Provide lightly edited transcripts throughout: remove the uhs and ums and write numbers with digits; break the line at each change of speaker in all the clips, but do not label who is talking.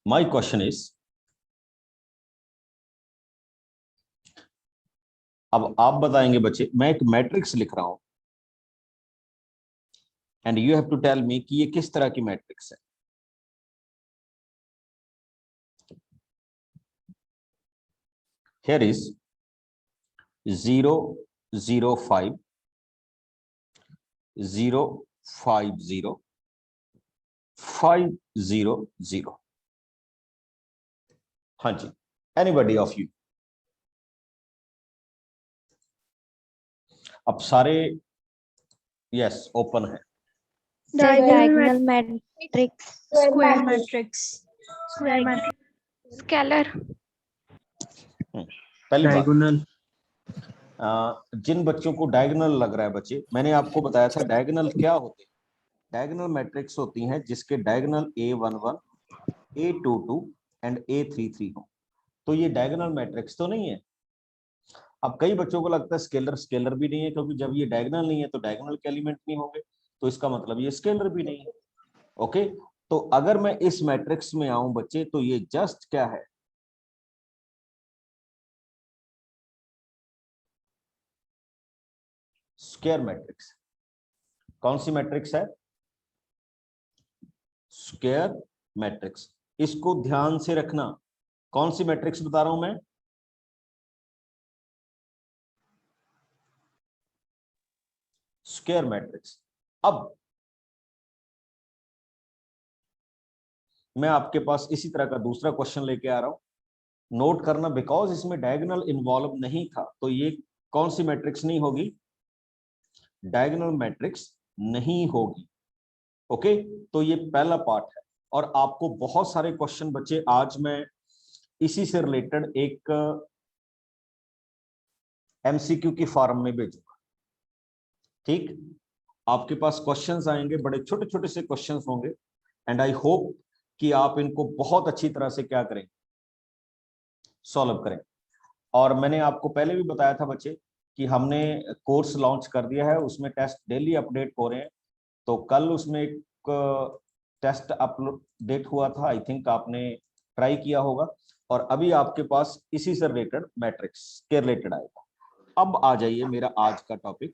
My question is, अब आप बताएंगे बच्चे, मैं एक मैट्रिक्स लिख रहा हूं and you have to tell me कि ये किस तरह की मैट्रिक्स है। Here is 0 0 5 0 5 0 5 0 0। हाँ जी, एनीबॉडी ऑफ यू। अब सारे यस ओपन है।
diagonal matrix,
square matrix,
scalar,
पहली बात,
डायगोनल।
जिन बच्चों को डायगोनल लग रहा है बच्चे, मैंने आपको बताया था डायगोनल क्या होते हैं। डायगोनल मैट्रिक्स होती हैं जिसके diagonal A11 A22 and A33 हो, तो ये डायगोनल मैट्रिक्स तो नहीं है। अब कई बच्चों को लगता है स्केलर, स्केलर भी नहीं है, क्योंकि जब ये डायगोनल नहीं है तो डायगोनल के एलिमेंट नहीं होंगे, तो इसका मतलब ये स्केलर भी नहीं है। ओके, तो अगर मैं इस मैट्रिक्स में आऊं बच्चे, तो ये जस्ट क्या है, स्क्वायर मैट्रिक्स। कौन सी मैट्रिक्स है? Square matrix. इसको ध्यान से रखना, कौन सी मैट्रिक्स बता रहा हूं मैं? Square matrix. अब मैं आपके पास इसी तरह का दूसरा क्वेश्चन लेके आ रहा हूं। नोट करना, बिकॉज इसमें डायगोनल इन्वॉल्व नहीं था, तो ये कौन सी मैट्रिक्स नहीं होगी? डायगोनल मैट्रिक्स नहीं होगी। ओके, तो ये पहला पार्ट है। और आपको बहुत सारे क्वेश्चन बच्चे आज मैं इसी से रिलेटेड एक एमसीक्यू की फॉर्म में भेजूंगा। ठीक, आपके पास क्वेश्चंस आएंगे, बड़े छोटे छोटे से क्वेश्चंस होंगे, एंड आई होप कि आप इनको बहुत अच्छी तरह से क्या करें, सॉल्व करें। और मैंने आपको पहले भी बताया था बच्चे कि हमने कोर्स लॉन्च कर दिया है, उसमें टेस्ट डेली अपडेट हो रहे हैं। तो कल उसमें एक टेस्ट अपडेट हुआ था, आई थिंक आपने ट्राई किया होगा, और अभी आपके पास इसी से रिलेटेड मैट्रिक्स के रिलेटेड आएगा। अब आ जाइए मेरा आज का topic,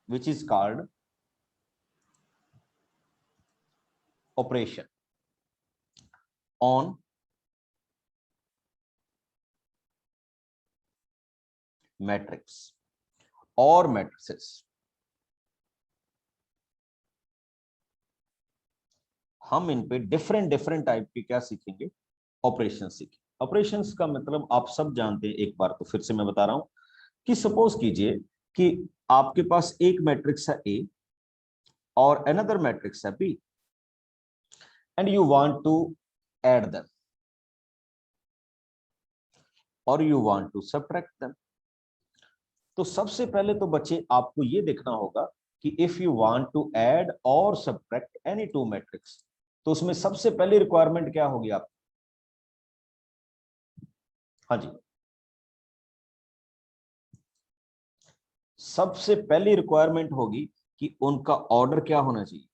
which is called operation on matrix और मैट्रिसेस। हम इन पे डिफरेंट डिफरेंट टाइप के क्या सीखेंगे, ऑपरेशन सीखेंगे। ऑपरेशंस का मतलब आप सब जानते हैं, एक बार तो फिर से मैं बता रहा हूं कि सपोज कीजिए कि आपके पास एक मैट्रिक्स है ए और अनदर मैट्रिक्स है B, and you want to add them और you want to subtract them. तो सबसे पहले तो बच्चे आपको ये देखना होगा कि if you want to add और सबट्रैक्ट एनी टू मैट्रिक्स, तो उसमें सबसे पहली रिक्वायरमेंट क्या होगी आपकी? हाँ जी, सबसे पहली रिक्वायरमेंट होगी कि उनका ऑर्डर क्या होना चाहिए?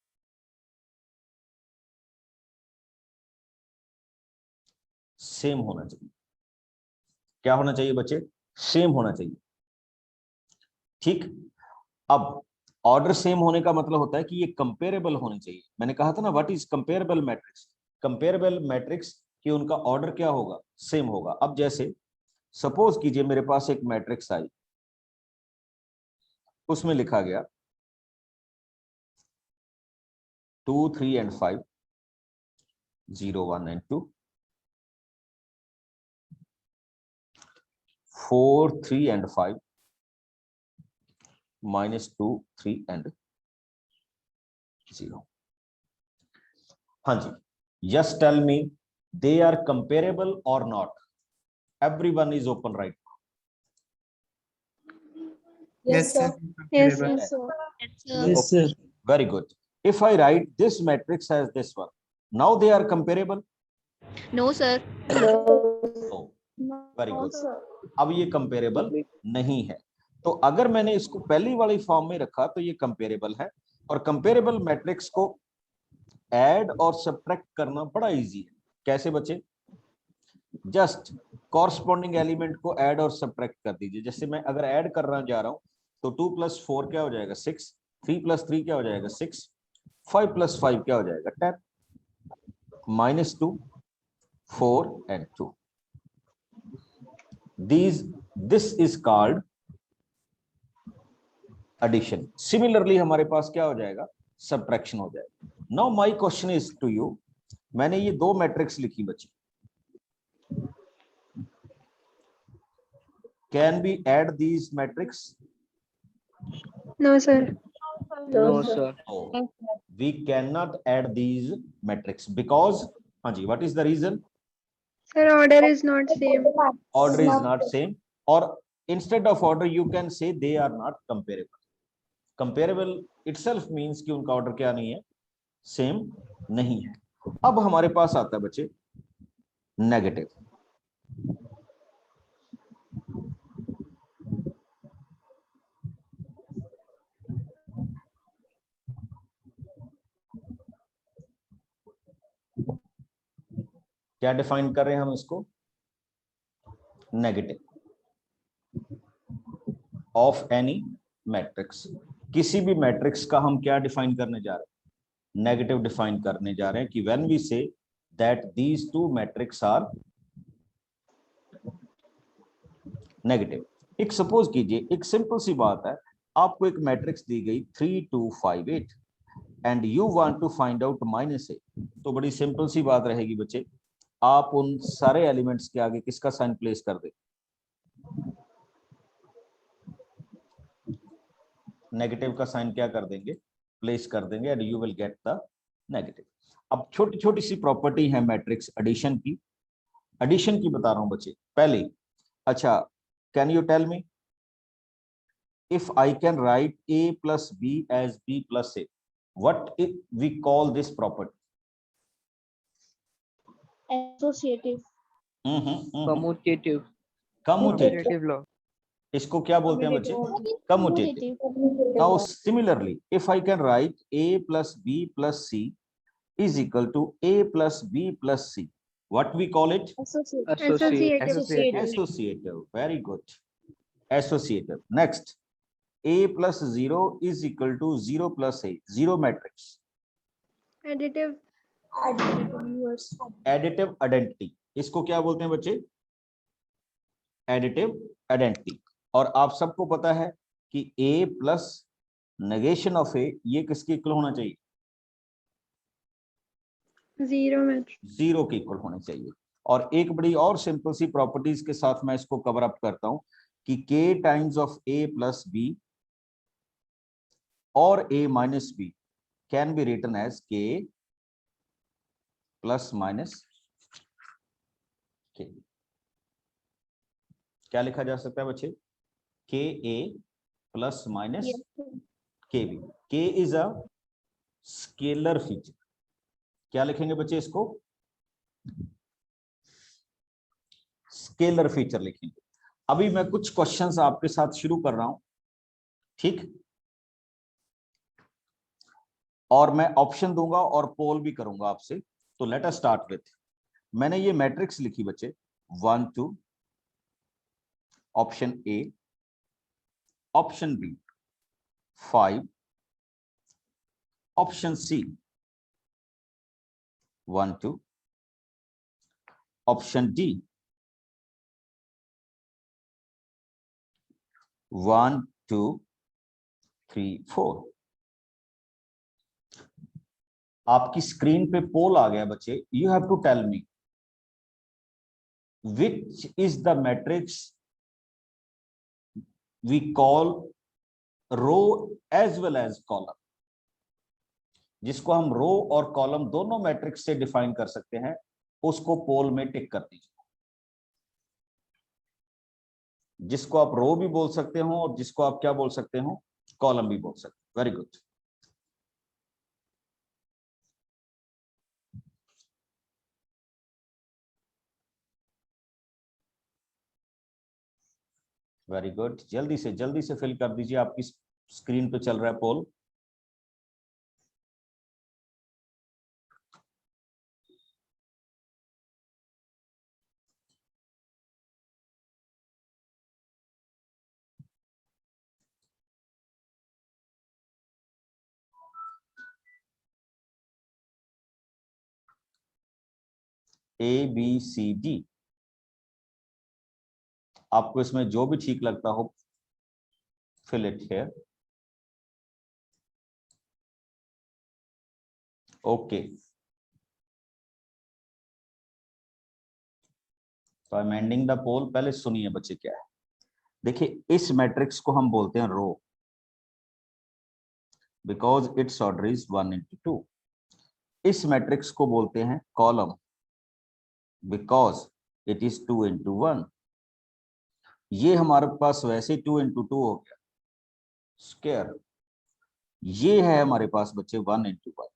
सेम होना चाहिए। क्या होना चाहिए बच्चे? सेम होना चाहिए। ठीक, अब ऑर्डर सेम होने का मतलब होता है कि ये कंपेरेबल होनी चाहिए। मैंने कहा था ना, what is comparable matrix? Comparable matrix कि उनका ऑर्डर क्या होगा, सेम होगा। अब जैसे सपोज कीजिए मेरे पास एक मैट्रिक्स आई, उसमें लिखा गया 2 3 एंड 5 0 1 एंड 2 4 3 एंड 5 -2 3 एंड 0। हाँ जी, yes tell me, they are comparable और not? Everyone is open right?
yes sir,
yes,
yes sir,
Yes, sir.
Very good. If I write this matrix as this one, now they are comparable?
no sir,
No. Very
no
good.
sir,
अब ये comparable नहीं है। तो अगर मैंने इसको पहली वाली फॉर्म में रखा तो ये कंपेरेबल है, और कंपेरेबल मैट्रिक्स को ऐड और सब्ट्रैक्ट करना बड़ा इजी है। कैसे बच्चे? जस्ट कॉरस्पॉन्डिंग एलिमेंट को ऐड और सब्ट्रैक्ट कर दीजिए। जैसे मैं अगर ऐड करना जा रहा हूं तो 2 + 4 क्या हो जाएगा 6, 3 + 3 क्या हो जाएगा 6, 5 + 5 क्या हो जाएगा 10, -2, 4 and 2. This is called addition. Similarly हमारे पास क्या हो जाएगा सब्ट्रैक्शन हो जाएगा। Now my question is to you, मैंने ये दो मैट्रिक्स लिखी बच्चे, can we add these matrix?
No, sir.
No, sir.
No, we cannot add these matrix because हाँ जी, what is the reason?
Sir, order is not same.
Order is not same, or instead of order you can say they are not comparable. Comparable itself means कि उनका order क्या नहीं है, same नहीं है। अब हमारे पास आता है बच्चे नेगेटिव। क्या डिफाइन कर रहे हैं हम इसको? Negative of any matrix. किसी भी मैट्रिक्स का हम क्या डिफाइन करने जा रहे हैं? नेगेटिव डिफाइन करने जा रहे हैं कि when we say that these two matrix are negative. एक सपोज कीजिए, एक सिंपल सी बात है, आपको एक मैट्रिक्स दी गई 3 2 5 8 and you want to find out -8, तो बड़ी सिंपल सी बात रहेगी बच्चे, आप उन सारे एलिमेंट्स के आगे किसका साइन प्लेस कर दे? नेगेटिव का साइन क्या कर देंगे? प्लेस कर देंगे and you will get the negative. अब छोटी छोटी सी प्रॉपर्टी है मैट्रिक्स एडिशन की, एडिशन की बता रहा हूं बच्चे। पहले अच्छा, can you tell me if I can write a plus b as b plus a, what if we call this property?
Associative.
Commutative.
Commutative.
Commutative law.
इसको क्या बोलते हैं बच्चे? Commutative. Now similarly, if I can write a plus b plus c is equal to a plus b plus c, what we call it?
Associative.
Associative. Very good. Associative. Next, a plus 0 is equal to 0 plus a, zero matrix.
Additive.
Additive identity, इसको क्या बोलते हैं बच्चे? Additive identity. और आप सबको पता है कि a plus negation of a ये किसके इक्वल होना चाहिए?
Zero matrix.
जीरो के इक्वल होने चाहिए। और एक बड़ी और सिंपल सी प्रॉपर्टीज के साथ मैं इसको कवर अप करता हूं कि k times of a plus b or a minus b can be written as k plus minus k. क्या लिखा जा सकता है बच्चे? k a plus minus k b. k is a scalar feature. क्या लिखेंगे बच्चे इसको? स्केलर फीचर लिखेंगे। अभी मैं कुछ क्वेश्चंस आपके साथ शुरू कर रहा हूं, ठीक? और मैं ऑप्शन दूंगा और पोल भी करूंगा आपसे। तो लेट अस स्टार्ट विथ, मैंने ये मैट्रिक्स लिखी बच्चे 1 2, option A, option B 5, option C 1 2, option D 1 2 3 4। आपकी स्क्रीन पे पोल आ गया बच्चे। You have to tell me which is the matrix we call row as well as column, जिसको हम रो और कॉलम दोनों मैट्रिक्स से डिफाइन कर सकते हैं, उसको पोल में टिक कर दीजिए। जिसको आप रो भी बोल सकते हो और जिसको आप क्या बोल सकते हो? कॉलम भी बोल सकते हो। Very good. वेरी गुड, जल्दी से फिल कर दीजिए। आपकी स्क्रीन पे चल रहा है पोल। ABCD, आपको इसमें जो भी ठीक लगता हो fill it here. Okay. तो आई एम एंडिंग द पोल। पहले सुनिए बच्चे क्या है। देखिए इस मैट्रिक्स को हम बोलते हैं row, because it's order is 1 into 2। इस मैट्रिक्स को बोलते हैं column, because it is 2 into 1। ये हमारे पास वैसे 2 into 2 हो गया स्क्वायर। ये है हमारे पास बच्चे 1 into 1।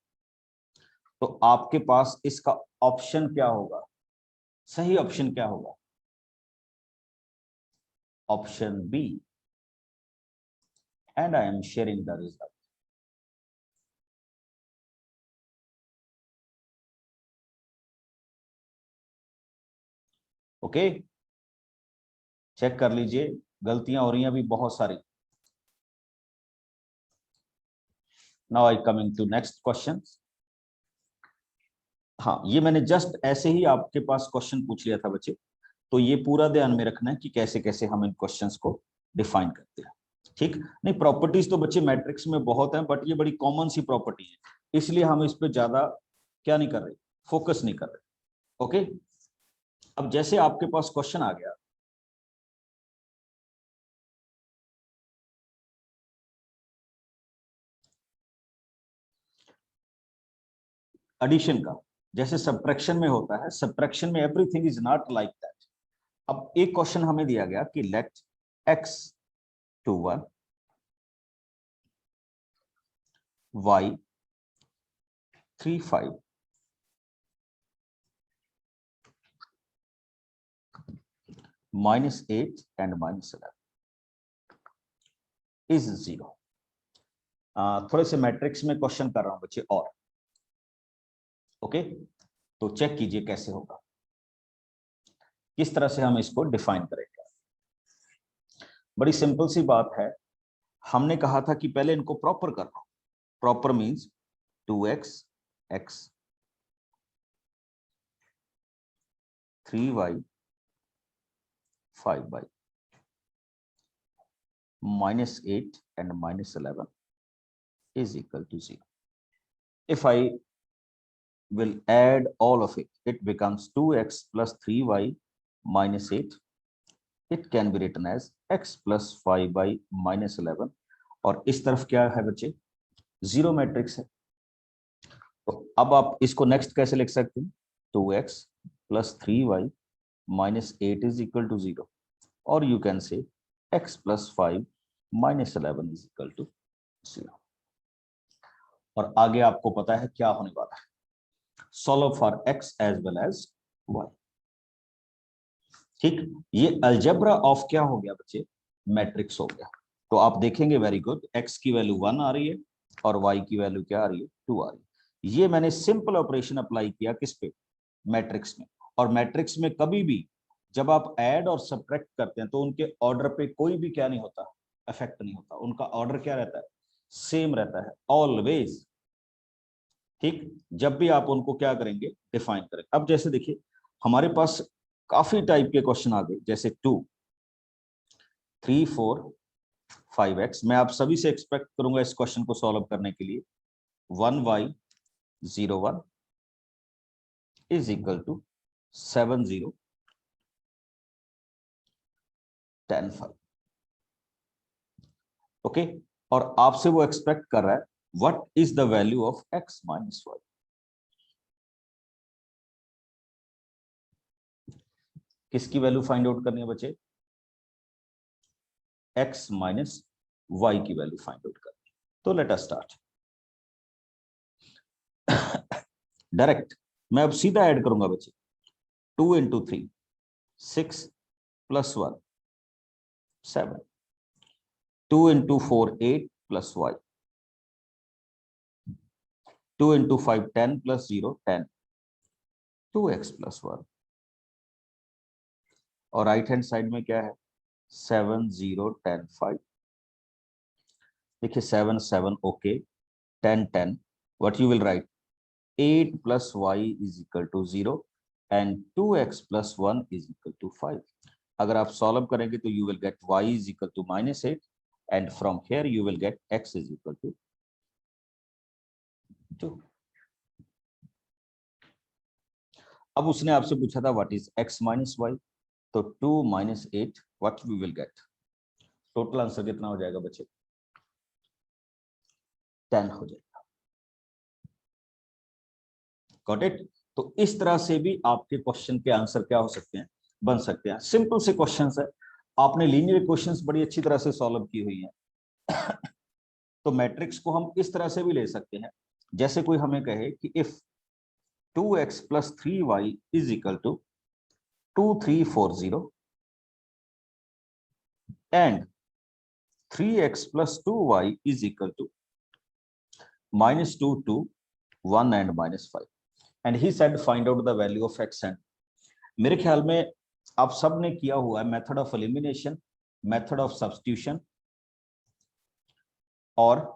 तो आपके पास इसका ऑप्शन क्या होगा, सही ऑप्शन क्या होगा? Option B, and I am sharing the result. Okay, check कर लीजिए, गलतियां हो रही हैं अभी बहुत सारी। Now I coming to next question. हाँ, ये मैंने जस्ट ऐसे ही आपके पास क्वेश्चन पूछ लिया था बच्चे, तो ये पूरा ध्यान में रखना है कि कैसे कैसे हम इन क्वेश्चंस को डिफाइन करते हैं। ठीक नहीं, प्रॉपर्टीज तो बच्चे मैट्रिक्स में बहुत हैं, बट ये बड़ी कॉमन सी प्रॉपर्टी है, इसलिए हम इस पे ज्यादा क्या नहीं कर रहे, फोकस नहीं कर रहे। ओके, अब जैसे आपके पास क्वेश्चन आ गया, एडिशन का, जैसे सब्ट्रैक्शन में होता है, सब्ट्रैक्शन में everything is not like that. अब एक क्वेश्चन हमें दिया गया कि late x to 1 y 3 5 -8 and -11 is 0। थोड़े से मैट्रिक्स में क्वेश्चन कर रहा हूं बच्चे और। ओके, तो चेक कीजिए कैसे होगा, किस तरह से हम इसको डिफाइन करेंगे। बड़ी सिंपल सी बात है, हमने कहा था कि पहले इनको प्रॉपर कर लो। Proper means 2x x 3y 5y -8 and -11 is equal to 0. If I will add all of it, it becomes 2x plus 3y -8. It can be written as x plus 5y -11। और इस तरफ क्या है बच्चे, zero matrix है। तो अब आप इसको नेक्स्ट कैसे लिख सकते हैं, 2x plus 3y -8 is equal to 0, और you can say x plus 5 -11 is equal to 0। और आगे आपको पता है क्या होने वाला है, solve for x as well as y। ठीक, ये अलजेब्रा ऑफ क्या हो गया बच्चे, मैट्रिक्स हो गया। तो आप देखेंगे वेरी गुड, x की वैल्यू 1 आ रही है और y की वैल्यू क्या आ रही है, 2 आ रही है। ये मैंने सिंपल ऑपरेशन अप्लाई किया किस पे, मैट्रिक्स में। और मैट्रिक्स में कभी भी जब आप ऐड और सब्ट्रैक्ट करते हैं तो उनके ऑर्डर पे कोई भी क्या नहीं होता, इफेक्ट नहीं होता, उनका ऑर्डर क्या रहता है, सेम रहता है ऑलवेज। ठीक, जब भी आप उनको क्या करेंगे, डिफाइन करेंगे। अब जैसे देखिए हमारे पास काफी टाइप के क्वेश्चन आ गए, जैसे 2 3 4 5x। मैं आप सभी से एक्सपेक्ट करूंगा इस क्वेश्चन को सॉल्व करने के लिए 1y 01 is equal to 70 10 5। Okay, और आपसे वो एक्सपेक्ट कर रहा है what is the value of x minus y। किसकी वैल्यू फाइंड आउट करनी है बच्चे, x माइनस y की वैल्यू फाइंड आउट करनी है। तो लेट अस स्टार्ट। डायरेक्ट मैं अब सीधा ऐड करूंगा बच्चे, 2 into 3 6 plus 1 7 2 into 4 8 plus y 2 into 5 10 plus 0 10 2x plus 1। और राइट हैंड साइड में क्या है, 7 0 10 5। देखिए 7 7 okay, 10 10 what you will write 8 plus y is equal to 0 and 2x plus 1 is equal to 5. अगर आप सॉल्व करेंगे तो you will get y is equal to -8 and from here you will get x is equal to 2. अब उसने आपसे पूछा था what is x minus y, तो 2 minus 8 what we will get. Total answer कितना हो जाएगा बच्चे? 10 हो जाएगा. Got it? तो इस तरह से भी आपके क्वेश्चन के आंसर क्या हो सकते हैं, बन सकते हैं. सिंपल से क्वेश्चंस है, आपने लीनियर क्वेश्चंस बड़ी अच्छी तरह से सॉल्व की हुई हैं. तो मैट्रिक्स को हम इस तरह से भी ले सकते हैं, जैसे कोई हमें कहे कि if 2x plus 3y is equal to 2340 and 3x plus 2y is equal to -2 to 1 and -5 and he said find out the value of x and. मेरे ख्याल में आप सब ने किया हुआ है method of elimination, method of substitution, और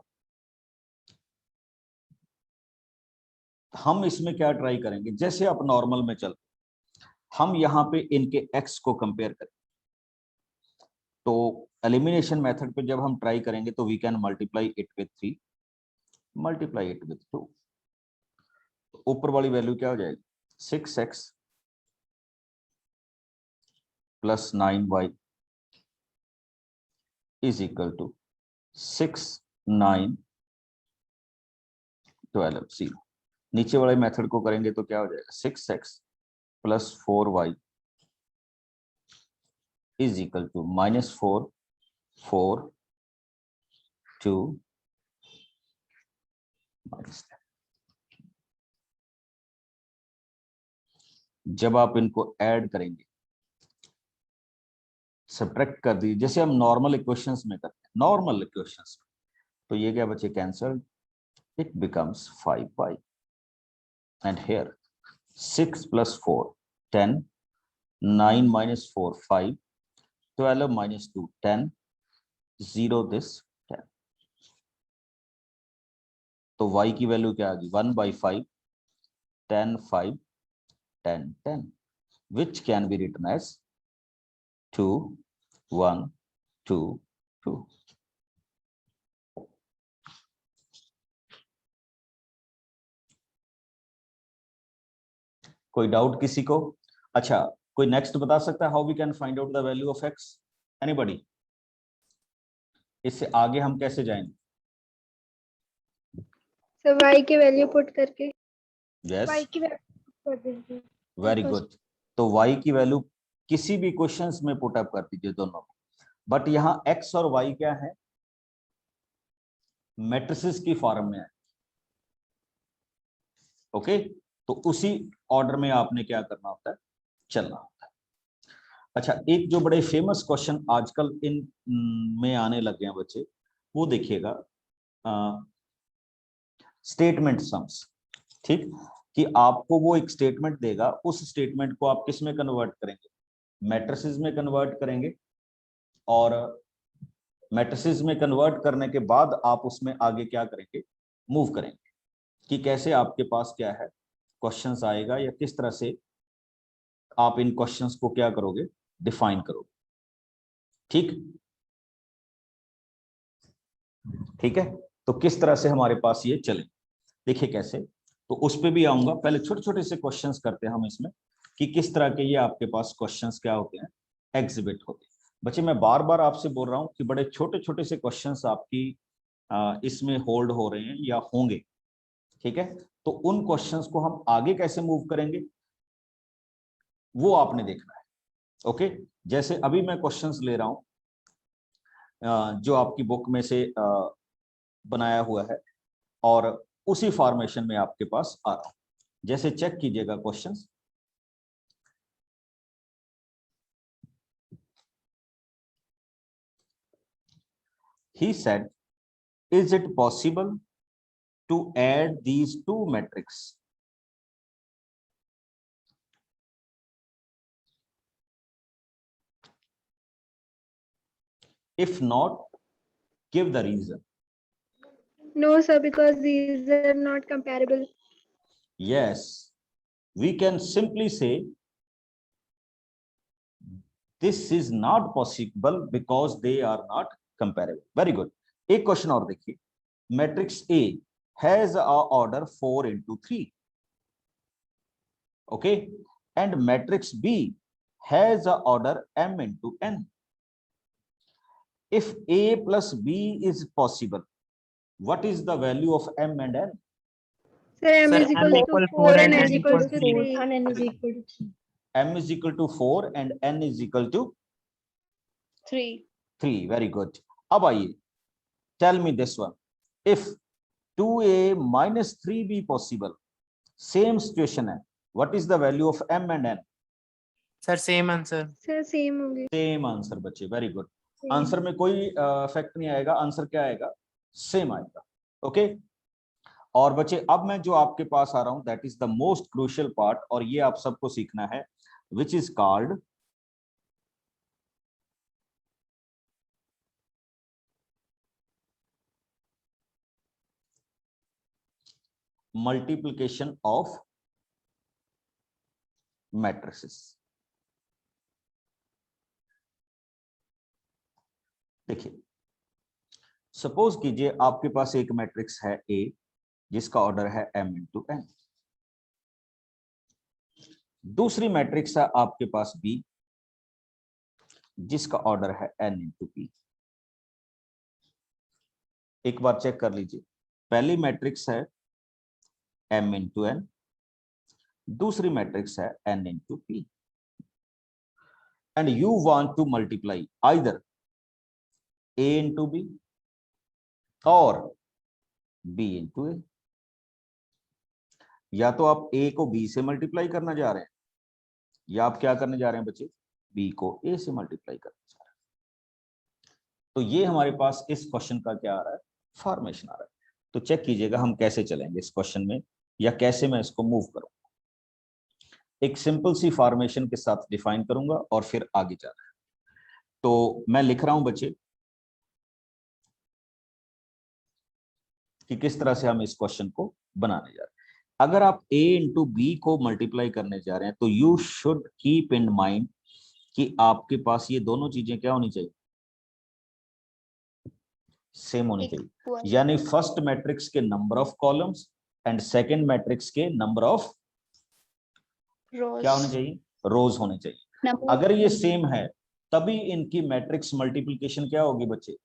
हम इसमें क्या ट्राई करेंगे, जैसे आप नॉर्मल में चलते, हम यहां पे इनके x को कंपेयर करें. तो एलिमिनेशन मेथड पे जब हम ट्राई करेंगे तो we can multiply it with 3, multiply it with 2. ऊपर वाली वैल्यू क्या हो जाएगी? 6x plus 9y is equal to 6, 9, 12, 0. नीचे वाले मेथड को करेंगे तो क्या हो जाएगा? 6x plus 4y is equal to -4, 4, 2, -10. जब आप इनको ऐड करेंगे, सब्ट्रैक्ट कर दीजिए, जैसे हम नॉर्मल इक्वेशंस में करते हैं, नॉर्मल इक्वेशंस में, तो ये क्या बचे? Cancel. It becomes 5y and here 6 plus 4 10, 9 minus 4 5, 12 minus 2 10, 0 this 10. तो y की वैल्यू क्या आ गई? 1/5, 10, 5, 10, 10, which can be written as 2, 1, 2, 2. कोई डाउट किसी को? अच्छा, कोई नेक्स्ट बता सकता है how we can find out the value of x? Anybody? इससे आगे हम कैसे जाएंगे?
सर y की वैल्यू पुट करके.
यस,
y की वैल्यू कर दीजिए.
Very good. तो y की वैल्यू किसी भी क्वेश्चंस में पुट अप कर दीजिए दोनों. बट यहाँ x और y क्या है? मैट्रिसेस की फॉर्म में है. ओके, तो उसी ऑर्डर में आपने क्या करना होता है? चलना होता है. अच्छा, एक जो बड़े फेमस क्वेश्चन आजकल इन में आने लगे हैं बच्चे, वो देखिएगा, स्टेटमेंट सम्स. ठीक, कि आपको वो एक स्टेटमेंट देगा, उस स्टेटमेंट को आप किस में कन्वर्ट करेंगे? मैट्रिसेस में कन्वर्ट करेंगे, और मैट्रिसेस में कन्वर्ट करने के बाद आप उसमें आगे क्या करेंगे? मूव करेंगे. कि कैसे आपके पास क्या है क्वेश्चंस आएगा, या किस तरह से आप इन क्वेश्चंस को क्या करोगे? डिफाइन करोगे. ठीक, ठीक है. तो किस तरह से हमारे पास ये चले, देखिए कैसे. तो उस पे भी आऊंगा. पहले छोटे छोटे से क्वेश्चंस करते हैं हम इसमें, कि किस तरह के ये आपके पास क्वेश्चंस क्या होते हैं? एग्जिबिट होते हैं. बच्चे, मैं बार बार आपसे बोल रहा हूं कि बड़े छोटे छोटे से क्वेश्चंस आपकी इसमें होल्ड हो रहे हैं या होंगे. ठीक है, तो उन क्वेश्चंस को हम आगे कैसे मूव करेंगे वो आपने देखना है. ओके, जैसे अभी मैं क्वेश्चंस ले रहा हूं जो आपकी बुक में से बनाया हुआ है, और उसी फॉर्मेशन में आपके पास आ रहा हूं. जैसे चेक कीजिएगा questions. He said, is it possible to add these two matrices? If not, give the reason.
No sir, because these are not comparable.
Yes, we can simply say this is not possible because they are not comparable. Very good. एक question और देखिए, matrix A has a order 4 into 3, okay, and matrix B has a order m into n. If A plus B is possible, what is the value of m and n?
Sir, m
Sir,
is equal to 4 and n equals to 3.
And n is equal to 3.
M is equal to 4 and n is equal to
3.
3. Very good. अब आइए, tell me this one. If 2a minus 3b possible, same situation है, what is the value of m and n?
Sir, same answer.
Sir, same होंगे.
Same answer बच्चे. Very good.
Same.
Answer में कोई effect नहीं आएगा, answer क्या आएगा? Same आएगा. ओके और बच्चे अब मैं जो आपके पास आ रहा हूं, that is the most crucial part, और ये आप सबको सीखना है, which is called multiplication of matrices. देखिए, सपोज कीजिए आपके पास एक मैट्रिक्स है A जिसका ऑर्डर है m इंटू n. दूसरी मैट्रिक्स है आपके पास B जिसका ऑर्डर है n इंटू p. एक बार चेक कर लीजिए, पहली मैट्रिक्स है m इंटू n, दूसरी मैट्रिक्स है n into p, and you want to multiply either a into b और b इंटू a. या तो आप a को b से मल्टीप्लाई करना जा रहे हैं, या आप क्या करने जा रहे हैं बच्चे, b को a से मल्टीप्लाई करने जा रहे हैं. तो ये हमारे पास इस क्वेश्चन का क्या आ रहा है, फॉर्मेशन आ रहा है. तो चेक कीजिएगा हम कैसे चलेंगे इस क्वेश्चन में, या कैसे मैं इसको मूव करूंगा. एक सिंपल सी फॉर्मेशन के साथ डिफाइन करूंगा और फिर आगे जा रहा है. तो मैं लिख रहा हूं बच्चे कि किस तरह से हम इस क्वेश्चन को बनाने जा रहे हैं. अगर आप a इंटू बी को मल्टीप्लाई करने जा रहे हैं तो you should keep in mind कि आपके पास ये दोनों चीजें क्या होनी चाहिए, सेम होनी चाहिए. यानी फर्स्ट मैट्रिक्स के number of columns and second matrix के नंबर ऑफ क्या होने चाहिए, रोज होने चाहिए. अगर ये सेम है तभी इनकी मैट्रिक्स मल्टीप्लिकेशन क्या होगी बच्चे,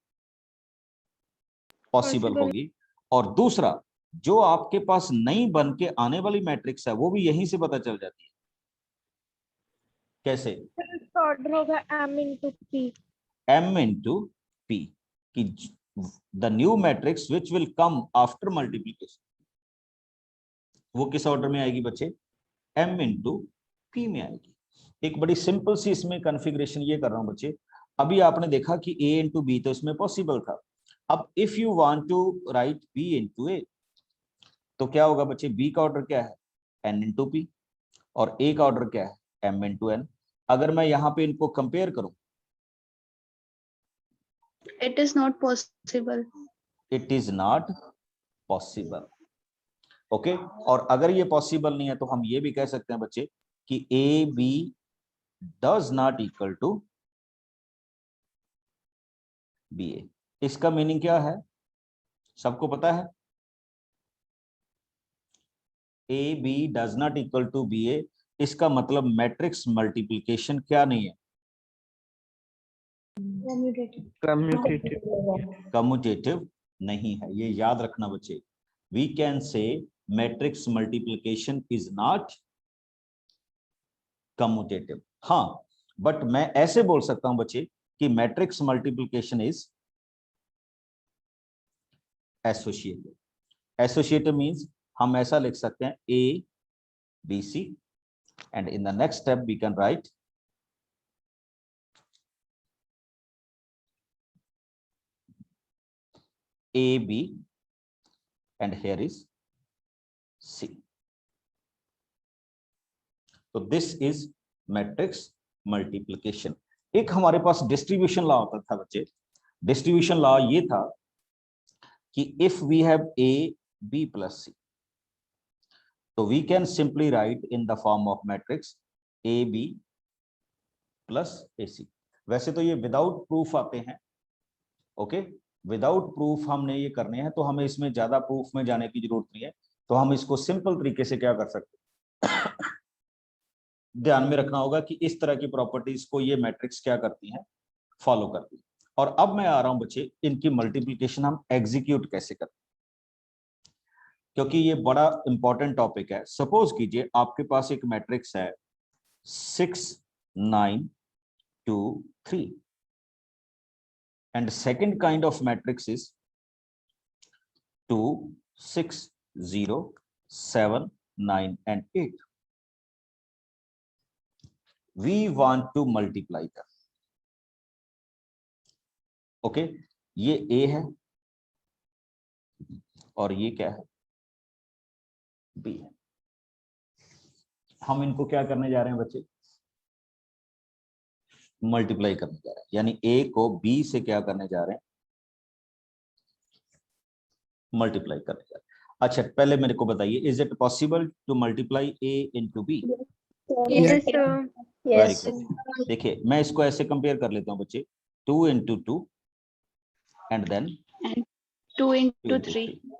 पॉसिबल होगी. और दूसरा, जो आपके पास नई बन के आने वाली मैट्रिक्स है वो भी यहीं से पता चल जाती है. कैसे,
ऑर्डर होगा m into p.
m into p कि the new matrix which will come after multiplication वो किस ऑर्डर में आएगी बच्चे, m into p में आएगी. एक बड़ी सिंपल सी इसमें कॉन्फ़िगरेशन ये कर रहा हूं बच्चे. अभी आपने देखा कि a into b तो इसमें पॉसिबल था. अब if you want to write b into a तो क्या होगा बच्चे, b का ऑर्डर क्या है, n into p, और a का ऑर्डर क्या है, m into n. अगर मैं यहाँ पे इनको कंपेयर करूं,
It is not possible.
It is not possible. Okay, और अगर ये पॉसिबल नहीं है तो हम ये भी कह सकते हैं बच्चे कि a b does not equal to b a. इसका मीनिंग क्या है, सबको पता है, a b does not equal to b a. इसका मतलब मैट्रिक्स मल्टीप्लिकेशन क्या नहीं है, कम्यूटेटिव नहीं है. ये याद रखना बच्चे. We can say matrix multiplication is not commutative. हाँ, बट मैं ऐसे बोल सकता हूं बच्चे कि matrix multiplication is associative. Associative means हम ऐसा लिख सकते हैं a b c and in the next step we can write a b and here is c. तो this is matrix multiplication. एक हमारे पास डिस्ट्रीब्यूशन लॉ होता था बच्चे. डिस्ट्रीब्यूशन लॉ ये था कि if we have a b plus c तो we can simply write in the form of matrix A B plus A C. वैसे तो ये विदाउट प्रूफ आते हैं, ओके, विदाउट प्रूफ हमने ये करने हैं, तो हमें इसमें ज्यादा प्रूफ में जाने की जरूरत नहीं है। तो हम इसको सिंपल तरीके से क्या कर सकते हैं, ध्यान में रखना होगा कि इस तरह की प्रॉपर्टीज को ये मैट्रिक्स क्या करती हैं, फॉलो करती है। और अब मैं आ रहा हूं बच्चे, इनकी मल्टीप्लिकेशन हम एग्जीक्यूट कैसे करते हैं, क्योंकि ये बड़ा इंपॉर्टेंट टॉपिक है। सपोज कीजिए आपके पास एक मैट्रिक्स है 6 9 2 3 and second kind of matrix is 2 6 0 7 9 and 8. We want to multiply them. Okay, ये A है और ये क्या है, B है। हम इनको क्या करने जा रहे हैं बच्चे, मल्टीप्लाई करने जा रहे हैं, यानी A को B से क्या करने जा रहे हैं, मल्टीप्लाई करने जा रहे हैं। अच्छा, पहले मेरे को बताइए, is it possible to multiply A into B?
Yes, sir.
Very good. देखिए मैं इसको ऐसे कंपेयर कर लेता हूँ बच्चे, 2 into 2 and then
2
2
into
into
3.
3.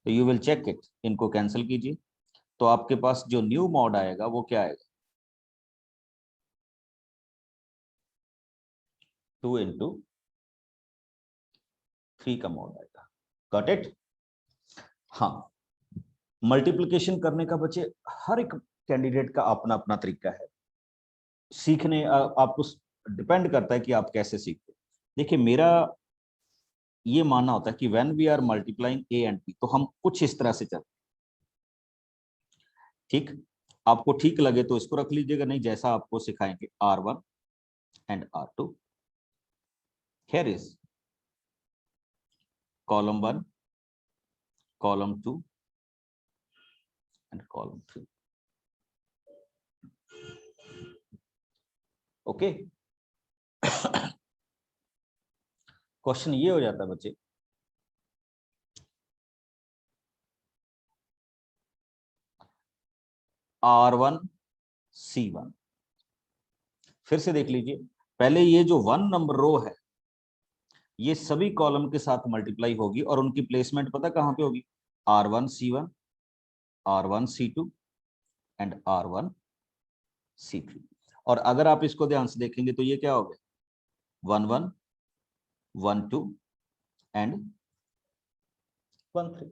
तो यू विल चेक इट, इनको कैंसिल कीजिए, तो आपके पास जो न्यू मॉड आएगा वो क्या आएगा, 2 into 3 का मॉड आएगा। Got it? हाँ, मल्टीप्लिकेशन करने का बच्चे हर एक कैंडिडेट का अपना अपना तरीका है सीखने, आपको डिपेंड करता है कि आप कैसे सीखते हैं। देखिए मेरा ये मानना होता है कि when we are multiplying A and B, तो हम कुछ इस तरह से चलते हैं, ठीक, आपको ठीक लगे तो इसको रख लीजिएगा, नहीं जैसा आपको सिखाएंगे, R1 and R2, here is column 1 column 2 and column 3. Okay, question ये हो जाता है बच्चे, R1 C1, फिर से देख लीजिए, पहले ये जो 1 नंबर रो है ये सभी कॉलम के साथ मल्टीप्लाई होगी और उनकी प्लेसमेंट पता कहां पे होगी, R1 C1 R1 C2 and R1 C3। और अगर आप इसको ध्यान से देखेंगे तो ये क्या हो गया, 1 1 1 2 एंड 1 3।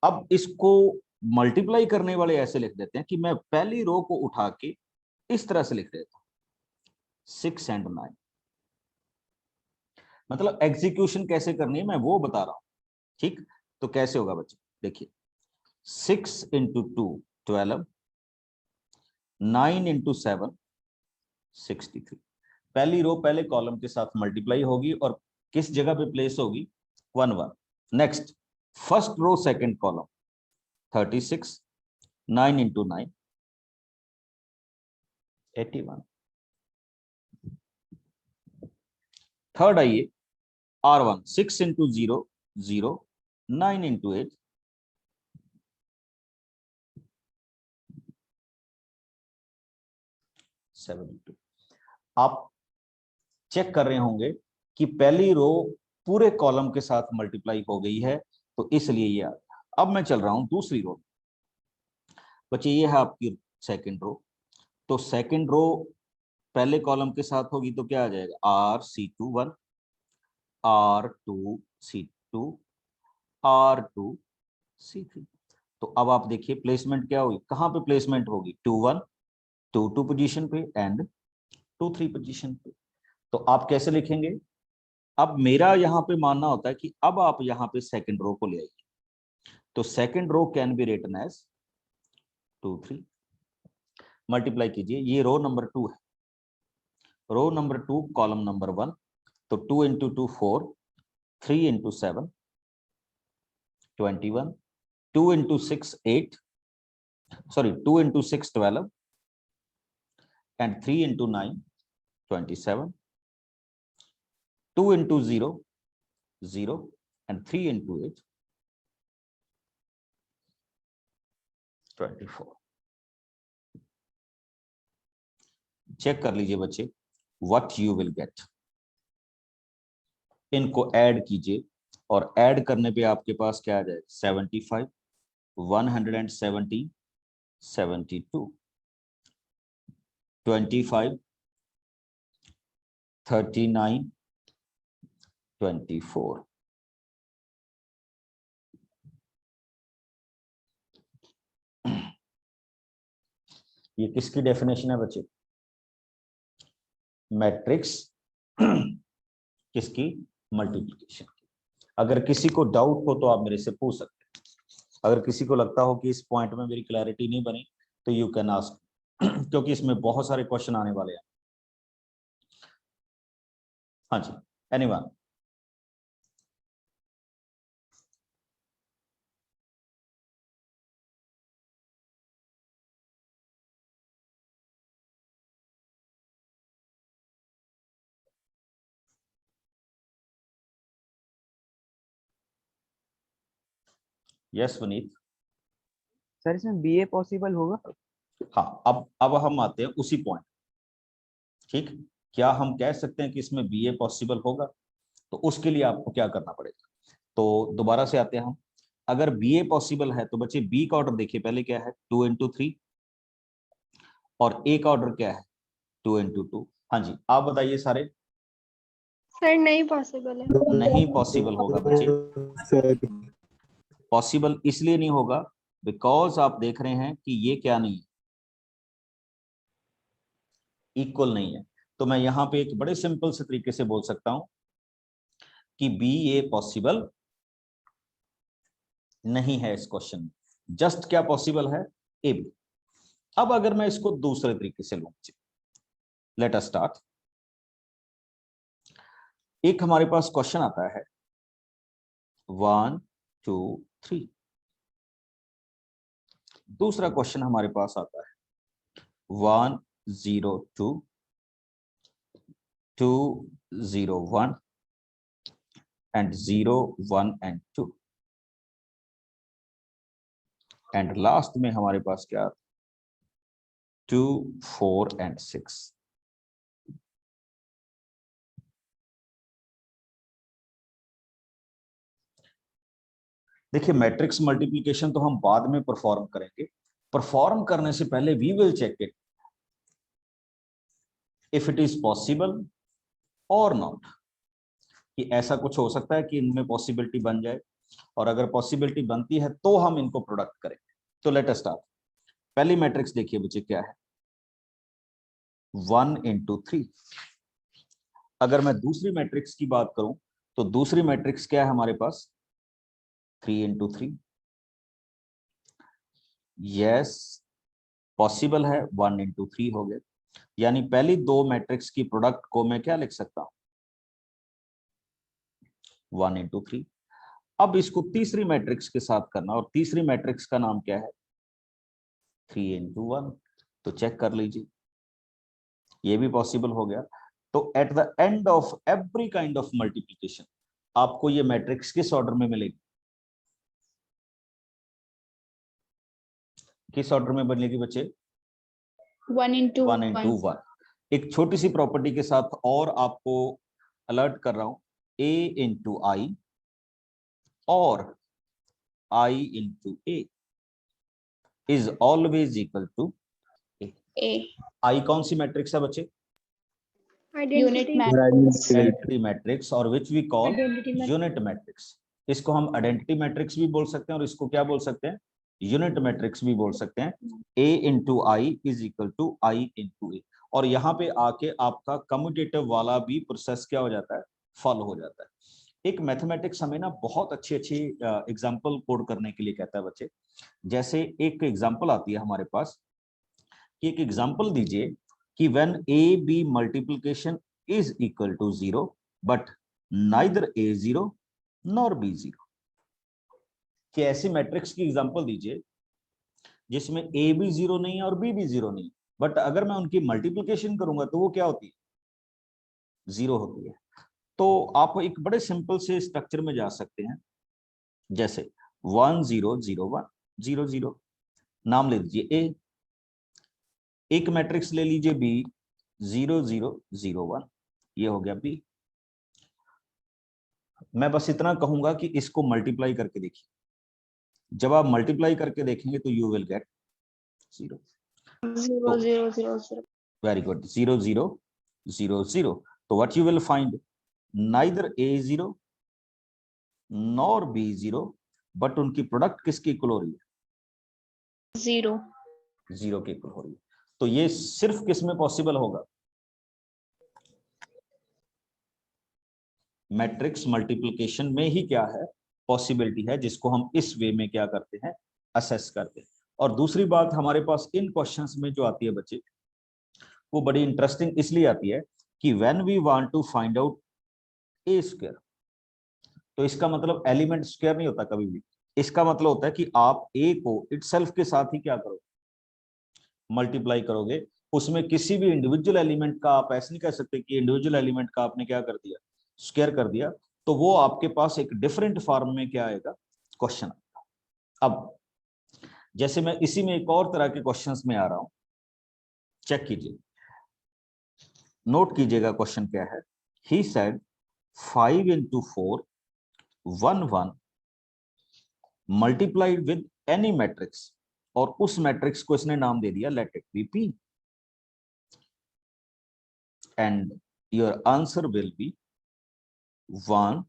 अब इसको मल्टीप्लाई करने वाले ऐसे लिख देते हैं कि मैं पहली रो को उठा के इस तरह से लिख देता हूं, 6 एंड 9। मतलब एग्जीक्यूशन कैसे करनी है मैं वो बता रहा हूं, ठीक। तो कैसे होगा बच्चे, देखिए 6 into 2 12, 9 into 7 63। पहली रो पहले कॉलम के साथ मल्टीप्लाई होगी और किस जगह पे प्लेस होगी, 1 1। Next first row second column 36, 9 into 9 81। Third आइए, R1 6 into 0 0, 9 into 8 72। आप चेक कर रहे होंगे कि पहली रो पूरे कॉलम के साथ मल्टीप्लाई हो गई है, तो इसलिए ये आ गया। अब मैं चल रहा हूं दूसरी रो, बच्चे ये है आपकी सेकंड रो, तो सेकंड रो पहले कॉलम के साथ होगी तो क्या आ जाएगा, RC2 1 R2 C2 R2 C3। तो अब आप देखिए प्लेसमेंट क्या होगी, कहां पे प्लेसमेंट होगी, 2 1 2 2 पोजीशन पे एंड 2 3 पोजीशन पे। तो आप कैसे लिखेंगे, अब मेरा यहाँ पे मानना होता है कि अब आप यहाँ पे सेकंड रो को ले आइए, तो second row can be written as 2 3। Multiply कीजिए, ये रो नंबर 2 है, रो नंबर 2 कॉलम नंबर 1, तो 2 into 2 4, 3 into 7 21, 2 into 6 8, sorry 2 into 6 12 and 3 into 9 27, 2 into 0 0 and 3 into 8 24। Check कर लीजिए बच्चे, व्हाट यू विल गेट। इनको ऐड कीजिए और ऐड करने पे आपके पास क्या आ जाए, 75, 170, 72, 25, 39, 24। ये किसकी डेफिनेशन है बच्चे? मैट्रिक्स किसकी? मल्टीप्लिकेशन की। अगर किसी को डाउट हो तो आप मेरे से पूछ सकते हैं। अगर किसी को लगता हो कि इस पॉइंट में मेरी क्लैरिटी नहीं बनी तो यू कैन आस्क, क्योंकि इसमें बहुत सारे क्वेश्चन आने वाले हैं। हाँ जी, एनीवन? यस वनीत।
सर इसमें बीए पॉसिबल होगा?
हाँ, अब हम आते हैं उसी पॉइंट। ठीक, क्या हम कह सकते हैं कि इसमें बीए पॉसिबल होगा? तो उसके लिए आपको क्या करना पड़ेगा, तो दोबारा से आते हैं हम। अगर बीए पॉसिबल है तो बच्चे बी का ऑर्डर देखिए, पहले क्या है 2 into 3, और ए का ऑर्डर क्या है 2 into 2। हाँ जी, आप बताइए सारे।
सर नहीं पॉसिबल है।
नहीं पॉसिबल होगा बच्चे। पॉसिबल इसलिए नहीं होगा बिकॉज आप देख रहे हैं कि ये क्या नहीं है, इक्वल नहीं है। तो मैं यहां पे एक बड़े सिंपल से तरीके से बोल सकता हूं कि बी ए पॉसिबल नहीं है इस क्वेश्चन में। जस्ट क्या पॉसिबल है, ए बी। अब अगर मैं इसको दूसरे तरीके से लूं, लेट अस स्टार्ट। एक हमारे पास क्वेश्चन आता है 1 2 3। दूसरा क्वेश्चन हमारे पास आता है 1 0 2 2 0 1 and 0 1 and 2, एंड लास्ट में हमारे पास क्या 2 4 and 6। देखिए, मैट्रिक्स मल्टीप्लिकेशन तो हम बाद में परफॉर्म करेंगे। परफॉर्म करने से पहले we will check it if it is possible और नॉट, कि ऐसा कुछ हो सकता है कि इनमें पॉसिबिलिटी बन जाए, और अगर पॉसिबिलिटी बनती है तो हम इनको प्रोडक्ट करेंगे। तो लेट अस स्टार्ट। पहली मैट्रिक्स देखिए बच्चे, क्या है 1 into 3। अगर मैं दूसरी मैट्रिक्स की बात करूं तो दूसरी मैट्रिक्स क्या है हमारे पास 3 into 3। यस, पॉसिबल है, 1 into 3 हो गए। यानी पहली दो मैट्रिक्स की प्रोडक्ट को मैं क्या लिख सकता हूं 1 into 3। अब इसको तीसरी मैट्रिक्स के साथ करना, और तीसरी मैट्रिक्स का नाम क्या है 3 into 1। तो चेक कर लीजिए, ये भी पॉसिबल हो गया। तो at the end of every kind of multiplication आपको ये मैट्रिक्स किस ऑर्डर में मिलेगी, किस ऑर्डर में बनेगी बच्चे
1 into
1 into 1। एक छोटी सी प्रॉपर्टी के साथ और आपको अलर्ट कर रहा हूं, a into i और i into a is always equal to
A.
i कौन सी मैट्रिक्स है बच्चे,
Unit
identity
matrix.
Identity matrix, और which we call
Identity
unit matrix. इसको हम आइडेंटिटी मैट्रिक्स भी बोल सकते हैं, और इसको क्या बोल सकते हैं यूनिट मैट्रिक्स भी बोल सकते हैं। a into i is equal to i into a। और यहाँ पे आके आपका कम्यूटेटिव वाला भी प्रोसेस क्या हो जाता है, फॉलो हो जाता है। एक मैथमेटिक्स हमें ना बहुत अच्छी अच्छी एग्जांपल कोड करने के लिए कहता है बच्चे। जैसे एक एग्जांपल आती है हमारे पास, कि एक एग्जांपल दीजिए कि when a b multiplication is equal to 0 but neither a 0 nor b 0। कि ऐसी मैट्रिक्स की एग्जांपल दीजिए जिसमें a भी 0 नहीं है और b भी 0 नहीं है, बट अगर मैं उनकी मल्टीप्लिकेशन करूंगा तो वो क्या होती है 0 होती है। तो आप एक बड़े सिंपल से स्ट्रक्चर में जा सकते हैं, जैसे 1 0 0 1 0 0, नाम ले लीजिए ए, एक मैट्रिक्स ले लीजिए बी 0 0 0 1, ये हो गया बी। मैं बस इतना कहूंगा कि इसको मल्टीप्लाई करके देखिए, जब आप मल्टीप्लाई करके देखेंगे तो you will gate 0।
0 0 0 0
very good, 0 0 0 0। तो what you will find, neither A 0 nor be 0, but उनकी प्रोडक्ट किसकी इक्वल हो रही है,
0
0 के इक्वल हो रही है। तो ये सिर्फ किस में पॉसिबल होगा, मैट्रिक्स मल्टीप्लिकेशन में ही क्या है पॉसिबिलिटी है, जिसको हम इस वे में क्या करते हैं, असेस करते हैं। और दूसरी बात हमारे पास इन क्वेश्चंस में जो आती है बच्चे, वो बड़ी इंटरेस्टिंग इसलिए आती है कि when we want to find out A square, तो इसका मतलब एलिमेंट स्क्वायर नहीं होता कभी भी, इसका मतलब होता है कि आप ए को इटसेल्फ के साथ ही क्या करोगे, मल्टीप्लाई करोगे। उसमें किसी भी इंडिविजुअल एलिमेंट का आप ऐसे नहीं कह सकते कि इंडिविजुअल एलिमेंट का आपने क्या कर दिया, स्क्वायर कर दिया, तो वो आपके पास एक डिफरेंट फॉर्म में क्या आएगा, क्वेश्चन आएगा। अब जैसे मैं इसी में एक और तरह के क्वेश्चंस में आ रहा हूं, चेक कीजिए, नोट कीजिएगा क्वेश्चन क्या है। He said 5 into 4 1 1 multiplied with any matrix, और उस मैट्रिक्स को इसने नाम दे दिया let it be P, and your answer will be 1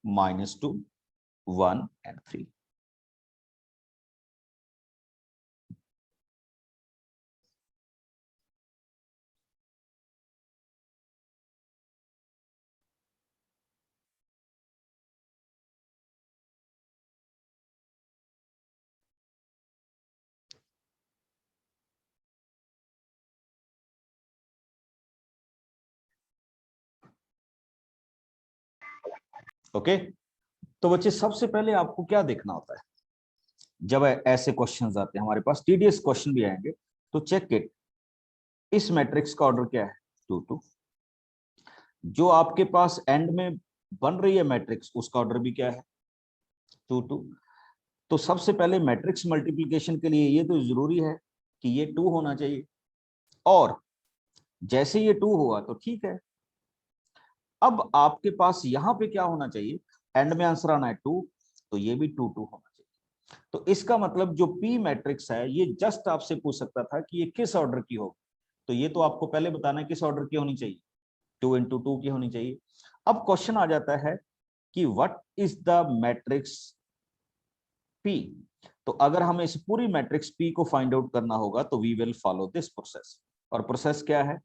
-2 1 and 3। Okay, तो बच्चे सबसे पहले आपको क्या देखना होता है, जब ऐसे क्वेश्चंस आते हैं हमारे पास, टीडीएस क्वेश्चन भी आएंगे, तो चेक इट, इस मैट्रिक्स का ऑर्डर क्या है, 2 2। जो आपके पास एंड में बन रही है मैट्रिक्स, उसका ऑर्डर भी क्या है, 2 2। तो सबसे पहले मैट्रिक्स मल्टीप्लिकेशन के लिए ये तो जरूरी है कि ये 2 होना चाहिए, और जैसे ये 2 हुआ तो ठीक है। अब आपके पास यहां पे क्या होना चाहिए, एंड में आंसर आना है 2, तो ये भी 2 2 होना चाहिए। तो इसका मतलब जो पी मैट्रिक्स है, ये जस्ट आपसे पूछ सकता था कि ये किस ऑर्डर की होगी, तो ये तो आपको पहले बताना है किस ऑर्डर की होनी चाहिए, 2 into 2 की होनी चाहिए। अब क्वेश्चन आ जाता है कि what is the matrix P. तो अगर हमें इस पूरी मैट्रिक्स पी को फाइंड आउट करना होगा तो we will follow this process, और प्रोसेस क्या है,